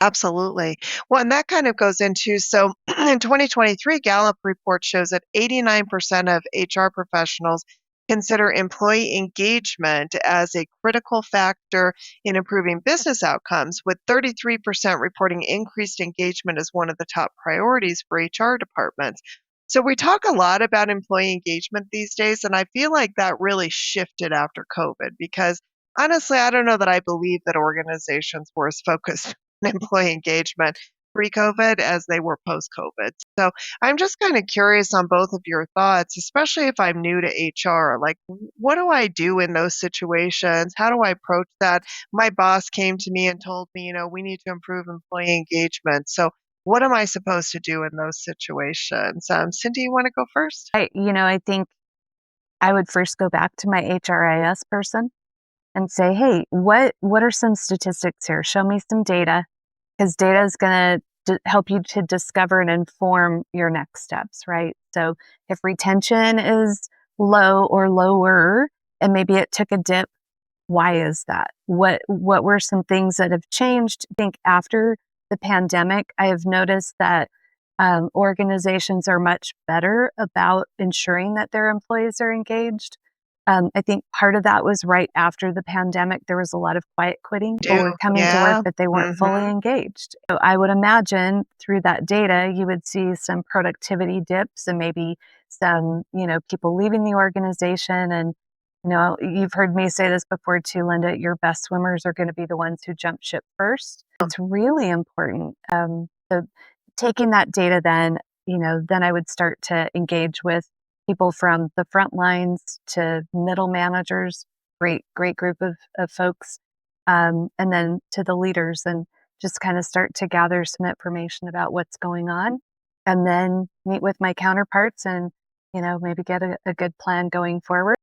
Absolutely. Well, and that kind of goes into so in 2023, Gallup report shows that 89% of HR professionals consider employee engagement as a critical factor in improving business outcomes, with 33% reporting increased engagement as one of the top priorities for HR departments. So we talk a lot about employee engagement these days, and I feel like that really shifted after COVID because honestly, I don't know that I believe that organizations were as focused employee engagement pre-COVID as they were post-COVID. So I'm just kind of curious on both of your thoughts, especially if I'm new to HR. Like, what do I do in those situations? How do I approach that? My boss came to me and told me, we need to improve employee engagement. So what am I supposed to do in those situations? Cindy, you want to go first? I think I would first go back to my HRIS person and say, hey, what are some statistics here? Show me some data, because data is going to help you to discover and inform your next steps, right? So if retention is low or lower, and maybe it took a dip, why is that? What were some things that have changed? I think after the pandemic, I have noticed that organizations are much better about ensuring that their employees are engaged. I think part of that was right after the pandemic, there was a lot of quiet quitting. People Do were coming to work, yeah. but they weren't fully Hmm. engaged. So I would imagine through that data, you would see some productivity dips and maybe some, people leaving the organization. And, you've heard me say this before too, Linda, your best swimmers are going to be the ones who jump ship first. It's really important. So taking that data then I would start to engage with people from the front lines to middle managers, great group of folks, and then to the leaders, and just kind of start to gather some information about what's going on, and then meet with my counterparts and maybe get a good plan going forward.